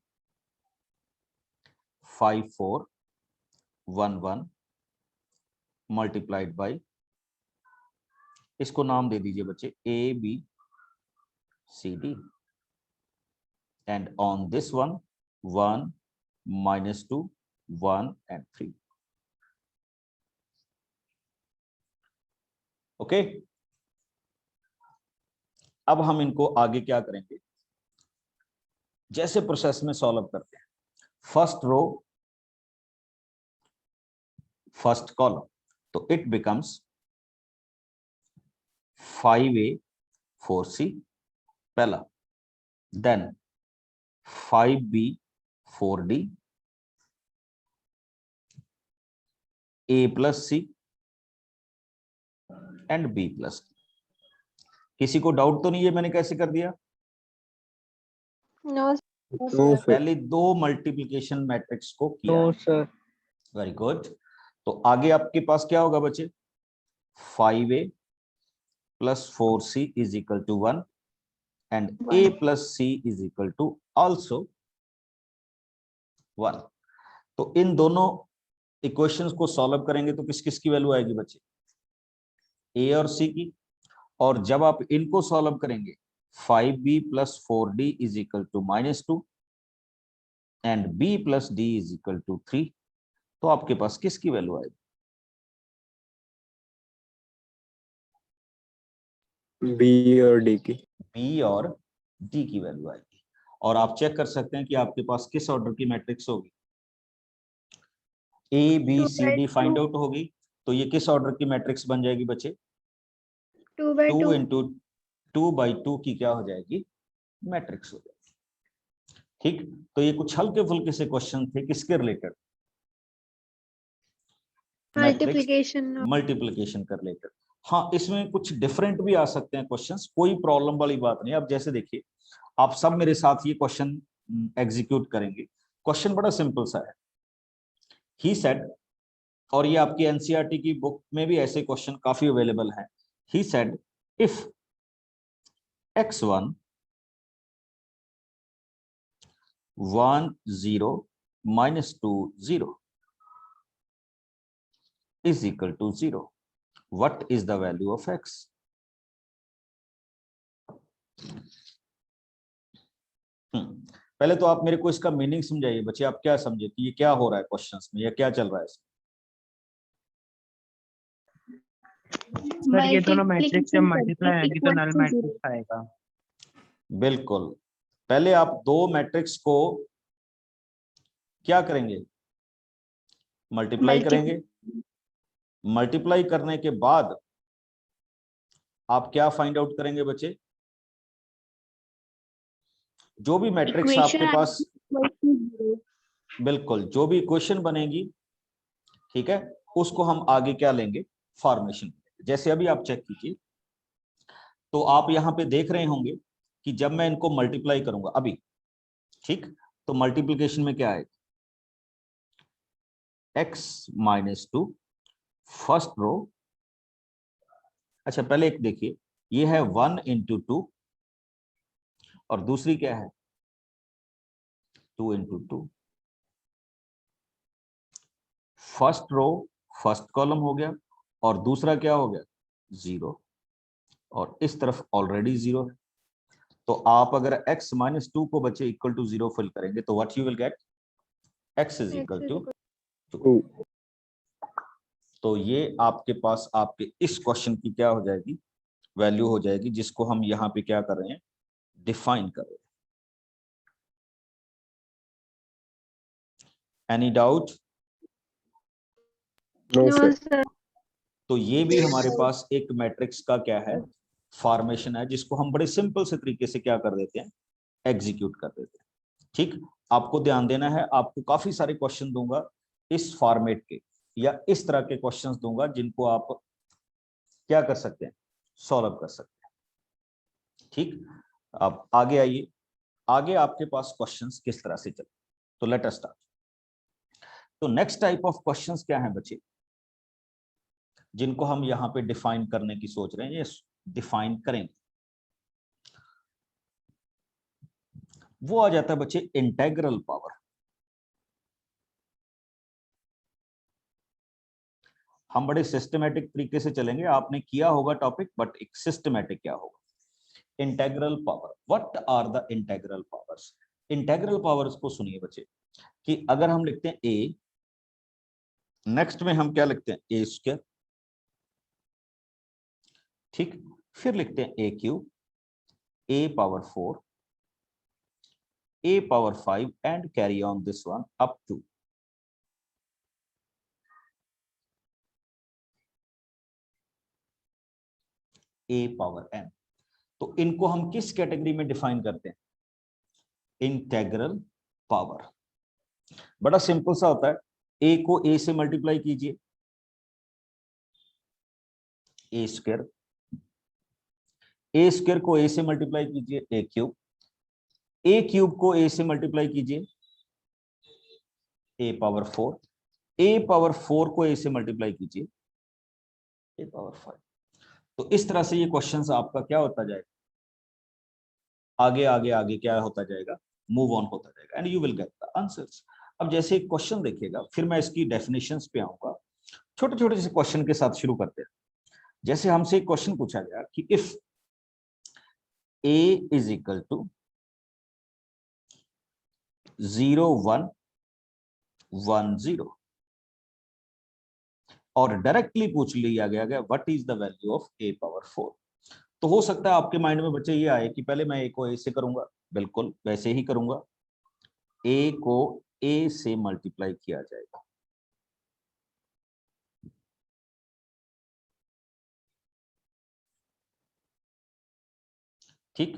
5 4 1 1 मल्टीप्लाइड बाय, इसको नाम दे दीजिए बच्चे A B C D, and on this one 1 -2 1 and 3। Okay, अब हम इनको आगे क्या करेंगे, जैसे प्रोसेस में सॉल्व करते हैं, फर्स्ट रो फर्स्ट कॉलम, तो इट बिकम्स 5a 4c पहला, then 5b 4d, a plus c and b plus d। किसी को डाउट तो नहीं है मैंने कैसे कर दिया,
नो
पहले 2 मल्टीप्लिकेशन मैट्रिक्स को किया,
सर।
Very good. तो आगे आपके पास क्या होगा बच्चे, 5a plus 4c is equal to 1 and a plus c is equal to also 1। तो इन दोनों इक्वेशंस को सॉल्व करेंगे तो किस किस की वैल्यू आएगी बच्चे, a और c की, और जब आप इनको सॉल्व करेंगे 5b plus 4d is equal to -2 and b plus d is equal to 3, तो आपके पास किसकी वैल्यू आएगी,
बी और डी की।
बी और डी की वैल्यू आएगी। और आप चेक कर सकते हैं कि आपके पास किस ऑर्डर की मैट्रिक्स होगी, A B C D find out होगी, तो ये किस ऑर्डर की मैट्रिक्स बन जाएगी बच्चे,
2 by 2
2 into 2/2 की क्या हो जाएगी, मैट्रिक्स हो जाएगी। ठीक, तो ये कुछ हल्के फुल्के से क्वेश्चन थे, किसके रिलेटेड, मैट्रिक्स
मल्टीप्लिकेशन।
मल्टीप्लिकेशन कर रिलेटेड। हाँ, इसमें कुछ डिफरेंट भी आ सकते हैं क्वेश्चंस, कोई प्रॉब्लम वाली बात नहीं। अब जैसे देखिए, आप सब मेरे साथ ये क्वेश्चन एग्जीक्यूट करेंगे। क्वेश्चन बड़ा सिंपल सा है। ही सेड, और ये आपकी एनसीईआरटी की बुक में भी ऐसे क्वेश्चन काफी अवेलेबल हैं। He said if x1 1 0 -2 0 is equal to 0, what is the value of x? पहले तो आप मेरे को इसका मीनिंग समझाइए बच्चे, आप क्या समझे कि ये क्या हो रहा है क्वेश्चंस में, या क्या चल रहा है इसमें?
सर ये दोनों मैट्रिक्स जब मल्टीप्लाई होंगी तो
equal
नल
to
मैट्रिक्स आएगा।
बिल्कुल, पहले आप दो मैट्रिक्स को क्या करेंगे, मल्टीप्लाई करेंगे। मल्टीप्लाई करने के बाद आप क्या फाइंड आउट करेंगे बच्चे, जो भी मैट्रिक्स
Equation
आपके पास,
equal to 0.
बिल्कुल जो भी इक्वेशन बनेगी, ठीक है, उसको हम आगे क्या लेंगे, फॉर्मेशन। जैसे अभी आप चेक कीजिए, तो आप यहाँ पे देख रहे होंगे कि जब मैं इनको मल्टीप्लाई करूंगा अभी, ठीक, तो मल्टीप्लिकेशन में क्या आएगा, x-2 फर्स्ट रो। अच्छा पहले एक देखिए, ये है 1 × 2 और दूसरी क्या है 2 × 2। फर्स्ट रो फर्स्ट कॉलम हो गया और दूसरा क्या हो गया 0, और इस तरफ ऑलरेडी 0 है। तो आप अगर x-2 को बच्चे इक्वल टू 0 फिल करेंगे तो what you will get, x is equal to 2। तो ये आपके पास आपके इस क्वेश्चन की क्या हो जाएगी, वैल्यू हो जाएगी, जिसको हम यहाँ पे क्या कर रहे हैं, डिफाइन कर रहे हैं। Any doubt?
No,
no
sir.
Sir.
तो ये भी हमारे पास एक मैट्रिक्स का क्या है, फॉर्मेशन है, जिसको हम बड़े सिंपल से तरीके से क्या कर देते हैं, एग्जीक्यूट कर देते हैं। ठीक, आपको ध्यान देना है, आपको काफी सारे क्वेश्चन दूंगा इस फॉर्मेट के, या इस तरह के क्वेश्चंस दूंगा जिनको आप क्या कर सकते हैं, सॉल्व कर सकते हैं। ठीक, अब आगे आइए, आगे आपके पास क्वेश्चंस किस तरह से चले, तो लेट अस स्टार्ट। तो नेक्स्ट टाइप ऑफ क्वेश्चंस क्या है बच्चे, जिनको हम यहाँ पे डिफाइन करने की सोच रहे हैं, ये डिफाइन करेंगे। वो आ जाता है बच्चे इंटेग्रल पावर। हम बड़े सिस्टमेटिक तरीके से चलेंगे, आपने किया होगा टॉपिक, बट एक सिस्टमेटिक क्या होगा, integral power. What are the integral powers? Integral powers को सुनिए बच्चे, कि अगर हम लिखते हैं ए, नेक्स्ट में हम क्या लिखते हैं a², ठीक, फिर लिखते हैं a³ a⁴ a⁴ and carry on this one up to a⁴n। तो इनको हम किस कैटेगरी में डिफाइन करते हैं, इंटेग्रल पावर। बड़ा सिंपल सा होता है, a को a से मल्टीप्लाई कीजिए a², a² को a से मल्टीप्लाई कीजिए a³ को a से मल्टीप्लाई कीजिए a⁴, a⁴ को a से मल्टीप्लाई कीजिए a⁵। तो इस तरह से ये क्वेश्चंस आपका क्या होता जाएगा, आगे आगे आगे क्या होता जाएगा, मूव ऑन होता जाएगा, and you will get the answers. अब जैसे एक क्वेश्चन देखिएगा, फिर मैं इसकी डेफिनेशंस पे आऊंगा। छोटे छोटे से क्वेश्चन के साथ शुरू करते हैं। जैसे हमसे एक क्वेश्चन पूछा गया कि if a is equal to 0 1 1 0, और डायरेक्टली पूछ लिया गया what is the value of a⁴। तो हो सकता है आपके माइंड में बच्चे ये आए कि पहले मैं a को a से करूंगा, बिल्कुल वैसे ही करूंगा, a को a से मल्टीप्लाई किया जाएगा, ठीक,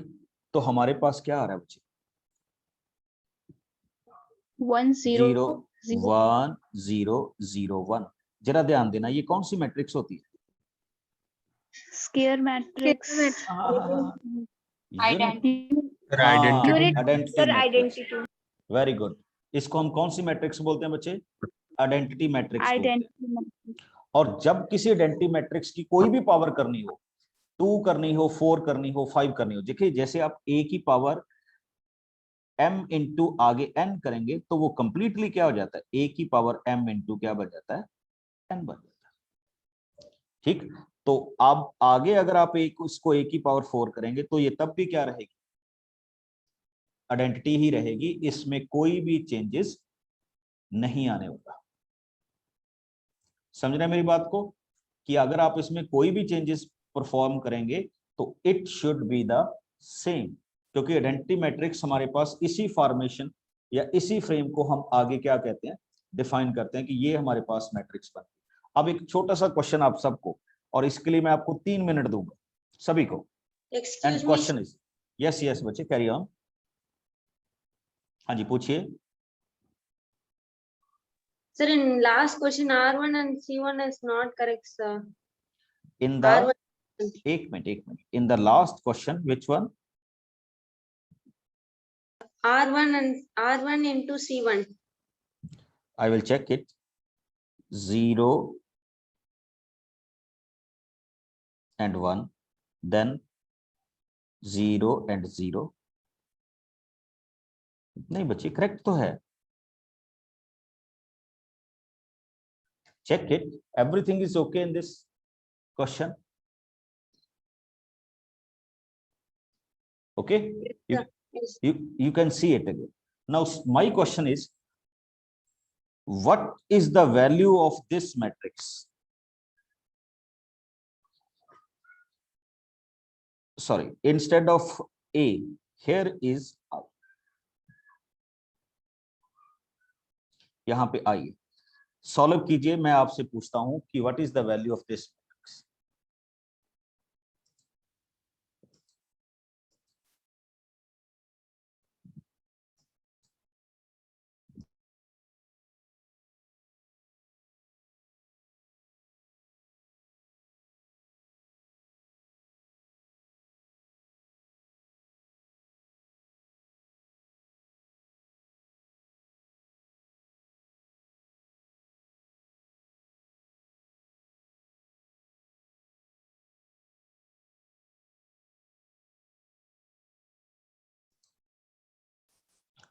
तो हमारे पास क्या आ रहा है बच्चे?
1 0
0
0
1 0 0 1। जरा ध्यान देना, ये कौन सी मैट्रिक्स होती है?
Square matrix
Identity.
Identity
Sir,
matrix.
identity.
Very good. इसको हम कौन सी मैट्रिक्स बोलते हैं बच्चे? आइडेंटिटी मैट्रिक्स बोलते हैं।
आइडेंटिटी
और जब किसी आइडेंटिटी मैट्रिक्स की कोई भी पावर करनी हो, 2 करनी हो, 4 करनी हो, 5 करनी हो, देखिए जैसे आप a की पावर m इंटू आगे n करेंगे तो वो कंप्लीटली क्या हो जाता है? a की पावर m इंटू क्या बन जाता है? n बन जाता है। ठीक, तो आप आगे अगर आप इसको a की पावर 4 करेंगे तो ये तब भी क्या रहेगी? आइडेंटिटी ही रहेगी, इसमें कोई भी चेंजेस नहीं आने वाला। समझ रहे हैं मेरी बात को? कि अगर आप इसमें कोई भी चेंजेस परफॉर्म करेंगे तो it should be the same, क्योंकि आइडेंटिटी मैट्रिक्स हमारे पास इसी फॉर्मेशन या इसी फ्रेम को हम आगे क्या कहते हैं? डिफाइन करते हैं कि ये हमारे पास मैट्रिक्स बन। अब एक छोटा सा क्वेश्चन आप सबको, और इसके लिए मैं आपको 3 मिनट दूंगा सभी को। And question is, yes yes बच्चे कैरी ऑन। हाँ जी पूछिए।
Sir, in last question, R1 and C1 is not correct, sir.
In the
R1.
एक minute, in the last question which one?
R1 into C1.
I will check it. 0 and 1, then 0 and 0. नहीं बच्चे, correct तो है। Check it. Everything is okay in this question. Okay.
Yes.
You can see it again. Now my question is, what is the value of this matrix? Sorry, instead of A, here is I. यहां पे I है। Solve कीजिए, मैं आपसे पूछता हूं कि what is the value of this matrix?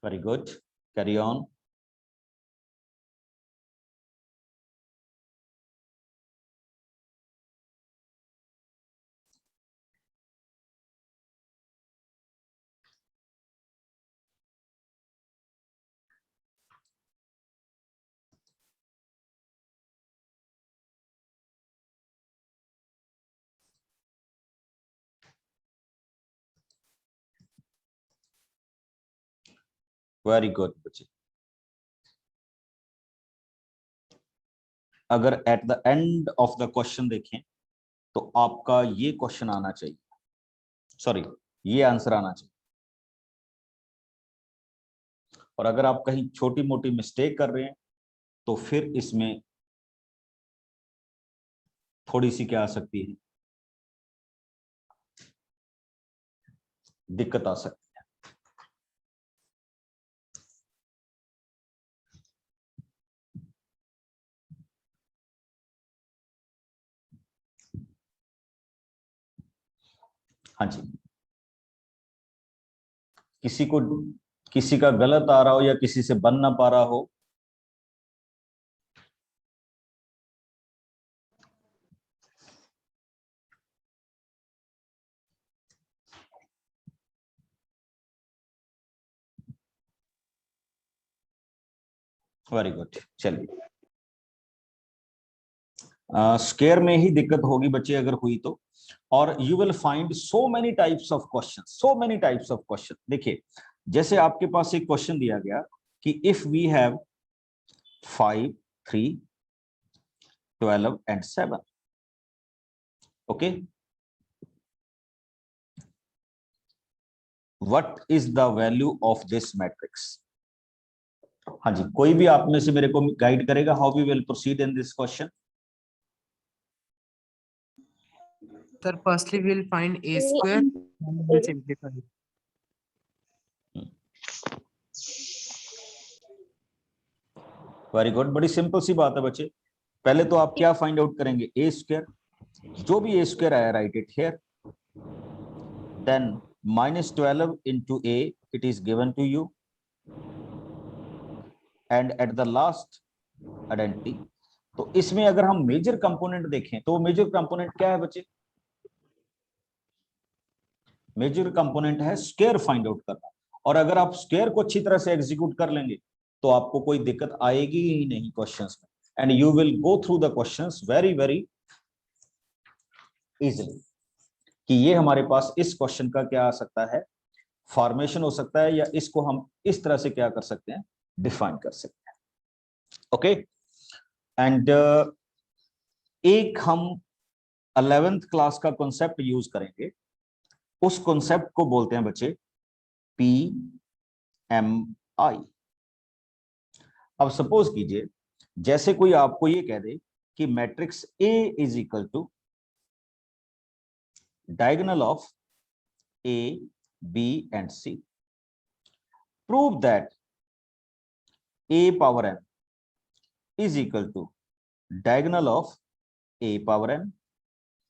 Very good. Carry on. Very good बच्चे। अगर at the end of the question देखें तो आपका ये क्वेश्चन आना चाहिए, सॉरी ये आंसर आना चाहिए। और अगर आप कहीं छोटी मोटी मिस्टेक कर रहे हैं तो फिर इसमें थोड़ी सी क्या आ सकती है? दिक्कत आ सकती है। हाँ जी, किसी का गलत आ रहा हो या किसी से बन ना पा रहा हो, वेरी गुड। चलिए, स्केयर में ही दिक्कत होगी बच्चे अगर हुई तो। और you will find so many types of question, so many types of question. देखिए जैसे आपके पास एक क्वेश्चन दिया गया कि if we have 5 3 12 and 7, okay. What is the value of this matrix? हाँ जी, कोई भी आप में से मेरे को गाइड करेगा how we will proceed in this question?
Sir, firstly we'll find a square and we'll simplify it.
Very good, बड़ी सिंपल सी बात है बच्चे। पहले तो आप क्या फाइंड आउट करेंगे? ए स्क्वायर, जो भी ए स्क्वायर आया write it here, then -12 into a it is given to you, and at the last identity। तो इसमें अगर हम मेजर कंपोनेंट देखें तो मेजर कंपोनेंट क्या है बच्चे? मेजर कंपोनेंट है स्क्वायर फाइंड आउट करना। और अगर आप स्क्वायर को अच्छी तरह से एग्जीक्यूट कर लेंगे तो आपको कोई दिक्कत आएगी ही नहीं क्वेश्चंस में, and you will go through the questions very very easily, कि ये हमारे पास इस क्वेश्चन का क्या आ सकता है, फॉर्मेशन हो सकता है, या इसको हम इस तरह से क्या कर सकते हैं, डिफाइन कर सकते हैं। ओके, एंड एक हम 11th क्लास का कॉन्सेप्ट यूज करेंगे। उस कॉन्सेप्ट को बोलते हैं बच्चे PMI। अब सपोज कीजिए जैसे कोई आपको ये कह दे कि matrix A is equal to diagonal of A, B and C, prove that A power n is equal to diagonal of A power n,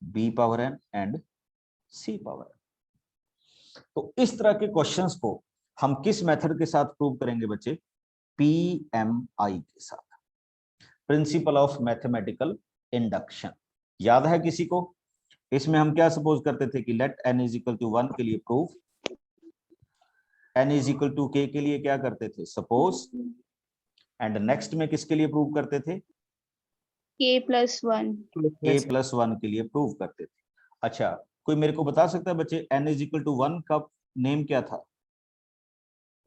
B power n and C power n। तो इस तरह के questions को हम किस method के साथ prove करेंगे बच्चे? PMI के साथ, प्रिंसिपल ऑफ मैथमेटिकल इंडक्शन। याद है किसी को? इसमें हम क्या सपोज करते थे कि let n is equal to 1 के लिए proof, n is equal to k के लिए क्या करते थे, सपोज, एंड नेक्स्ट में किसके लिए प्रूव करते थे?
k+1
k+1 के लिए प्रूव करते थे। अच्छा, कोई मेरे को बता सकता है बच्चे n इज इक्वल टू 1 का नेम क्या था?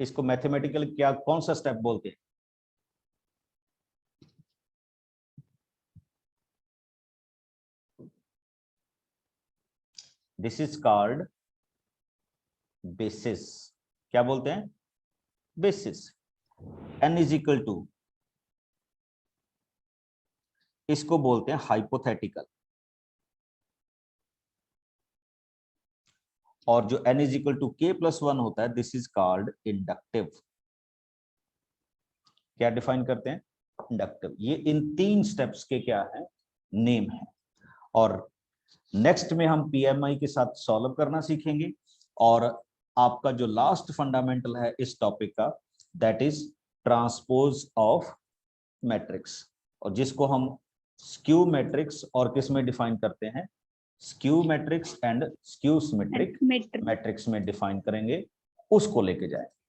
इसको मैथमेटिकल क्या, कौन सा स्टेप बोलते हैं? This is called basis. क्या बोलते हैं? Basis. n is equal to, इसको बोलते हैं हाइपोथेटिकल, और जो n is equal to k+1 होता है दिस इज कॉल्ड इंडक्टिव। क्या डिफाइन करते हैं? इंडक्टिव। ये इन 3 स्टेप्स के क्या है, नेम है। और नेक्स्ट में हम PMI के साथ सॉल्व करना सीखेंगे, और आपका जो लास्ट फंडामेंटल है इस टॉपिक का, that is transpose of matrix, और जिसको हम स्क्यू मैट्रिक्स और किस में डिफाइन करते हैं, skew matrix and skew symmetric matrix में डिफाइन करेंगे, उसको लेके जाएंगे।